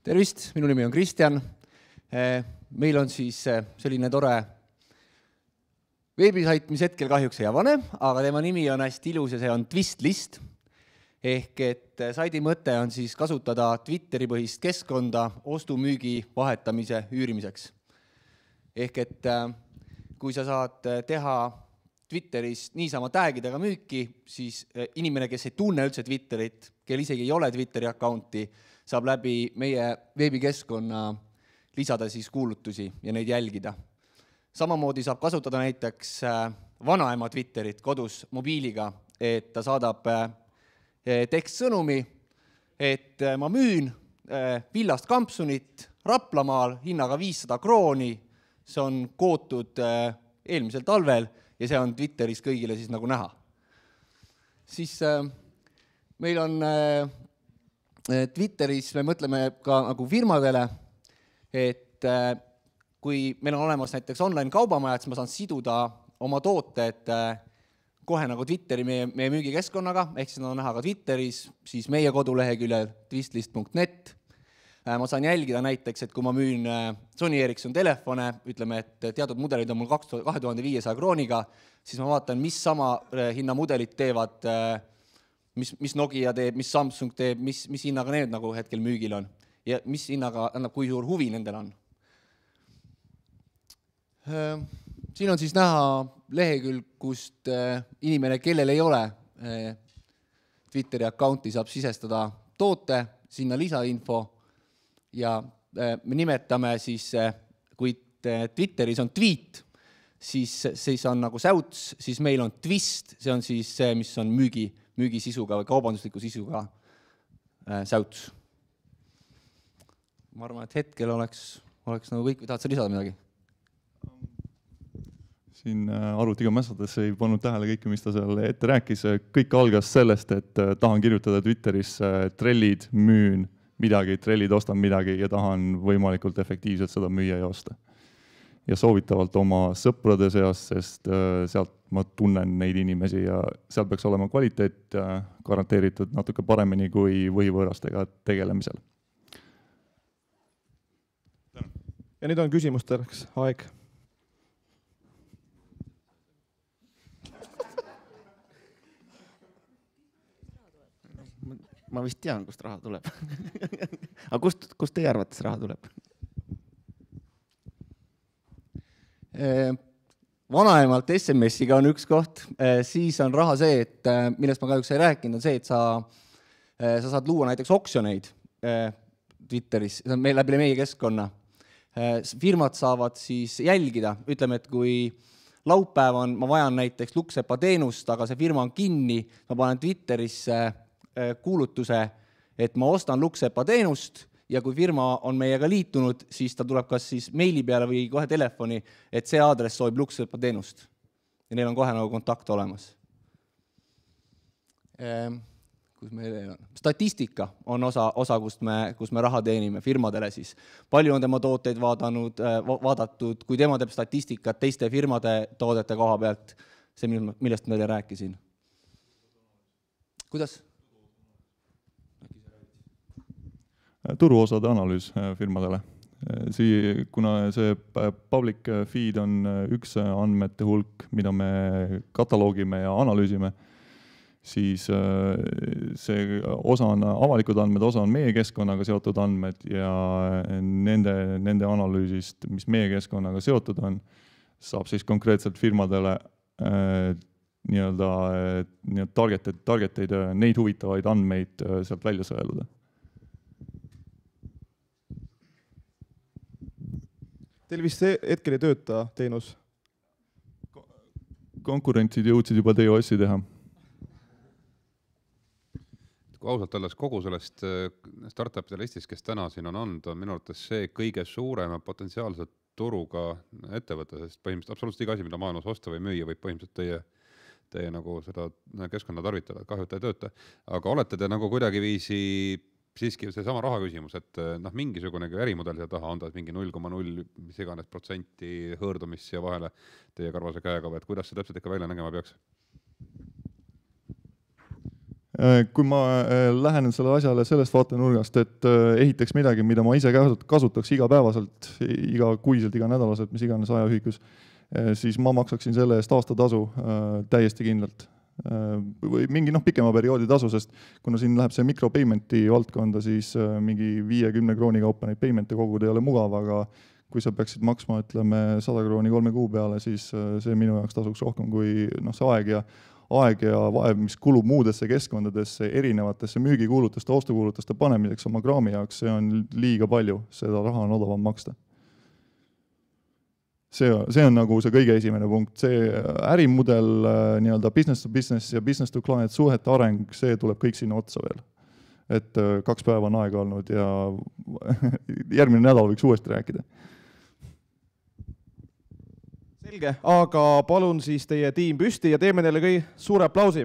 Tervist, minu nimi on Kristjan. Meil on siis selline tore veebisait, mis hetkel kahjuks ei avane, aga tema nimi on hästi ilus ja see on Twistlist. Ehk et saidi mõte on siis kasutada Twitteri põhist keskkonda ostu-müügi vahetamise üürimiseks. Ehk et kui sa saad teha Twitteris niisama tagidega müüki, siis inimene, kes ei tunne üldse Twitterit, kel isegi ei ole Twitteri accounti, saab läbi meie veebikeskkonna lisada siis kuulutusi ja neid jälgida. Samamoodi saab kasutada näiteks vanaema Twitterit kodus mobiiliga, et ta saadab tekstsõnumi, et ma müün villast kampsunit Raplamaal hinnaga 500 krooni, see on kootud eelmisel talvel ja see on Twitteris kõigile siis nagu näha. Siis meil on Twitteris, me mõtleme ka nagu firmadele, et kui meil on olemas näiteks online kaubamajad, siis ma saan siduda oma tooted kohe nagu Twitteri meie müügikeskkonnaga, ehk siis on näha ka Twitteris, siis meie koduleheküljel twistlist.net. Ma saan jälgida näiteks, et kui ma müün Sony Ericsson telefone, ütleme, et teatud mudelid on mul 2500 krooniga, siis ma vaatan, mis sama hinnamudelid teevad, mis Nokia teeb, mis Samsung teeb, mis hinnaga need nagu hetkel müügil on ja mis hinnaga, kui suur huvi nendel on. Siin on siis näha lehekülg, kust inimene, kellel ei ole Twitteri accounti, saab sisestada toote, sinna lisainfo ja me nimetame siis, kui Twitteris on tweet, siis on nagu säuts, siis meil on twist, see on siis see, mis on müügisisuga või kaubandusliku sisuga säuts. Ma arvan, et hetkel oleks nagu kõik, tahad sa lisada midagi? Siin arvutiga mässades ei pannud tähele kõike, mis ta seal ette rääkis. Kõik algas sellest, et tahan kirjutada Twitteris trellid, müün midagi, trellid, ostan midagi ja tahan võimalikult efektiivselt seda müüa ja osta. Ja soovitavalt oma sõprade seas, sest sealt ma tunnen neid inimesi ja seal peaks olema kvaliteet garanteeritud natuke paremini kui võivõõrastega tegelemisel. Ja nüüd on küsimusteks aeg. Ma vist tean, kust raha tuleb. Aga kust teie arvates raha tuleb? Vanaemalt SMS-iga on üks koht, siis on raha see, et millest ma kahjuks ei rääkinud, on see, et sa saad luua näiteks oksjoneid Twitteris, see on läbi meie keskkonna. Firmad saavad siis jälgida, ütleme, et kui laupäev on, ma vajan näiteks Luksepa teenust, aga see firma on kinni, ma panen Twitterisse kuulutuse, et ma ostan Luksepa teenust ja kui firma on meiega liitunud, siis ta tuleb kas siis meili peale või kohe telefoni, et see aadress soovib Luksepa teenust. Ja neil on kohe nagu kontakt olemas. Statistika on osa kust me raha teenime firmadele siis. Palju on tema tooteid vaadatud, kui tema teeb statistikat teiste firmade toodete koha pealt, see millest ma teile rääkisin. Kuidas? Turuosade analüüs firmadele. Kuna see public feed on üks andmete hulk, mida me kataloogime ja analüüsime, siis see osa on avalikud andmed, osa on meie keskkonnaga seotud andmed ja nende analüüsist, mis meie keskkonnaga seotud on, saab siis konkreetselt firmadele targeteid, neid huvitavaid andmeid sealt välja sõeluda. Teil vist hetkel ei tööta teenus? Konkurentsid jõudsid juba TOS-i teha. Kui ausalt öeldes kogu sellest startupide listis, kes täna siin on olnud, on minu arvates see kõige suurema potentsiaalselt turuga ettevõte, sest põhimõtteliselt absoluutselt iga asi, mida maailmas osta või müüa, võib põhimõtteliselt teie nagu seda keskkonna tarvitada, kahju, et ei tööta. Aga olete te nagu kuidagi viisi siiski see sama raha küsimus, et mingisugune ärimudel seal taha on ta mingi 0,0 mis iganes protsenti hõõrdumist siia vahele teie karvase käega, et kuidas see täpselt ikka välja nägema peaks? Kui ma lähenen selle asjale sellest vaatenurgast, et ehitaks midagi, mida ma ise kasutaks igapäevaselt, igakuiselt, iganädalaselt, mis iganes ajaühikus, siis ma maksaksin selle eest aastatasu täiesti kindlalt. Või mingi pikema perioodi tasu, sest kuna siin läheb see micropaymenti valdkonda, siis mingi 50 krooni kaupa neid paymente koguda ei ole mugav, aga kui sa peaksid maksma, ütleme, 100 krooni 3 kuu peale, siis see minu jaoks tasuks rohkem kui see aeg ja vaev, mis kulub muudesse keskkondadesse, erinevatesse müügikuulutuste, ostukuulutuste panemiseks oma kraami jaoks, see on liiga palju, seda raha on odavam maksta. See on nagu see kõige esimene punkt. See ärimudel, nii-öelda business to business ja business to client suhete areng, see tuleb kõik sinna otsa veel. Et 2 päeva on aega olnud ja järgmine nädal võiks uuesti rääkida. Selge, aga palun siis teie tiim püsti ja teeme neile suure aplausi.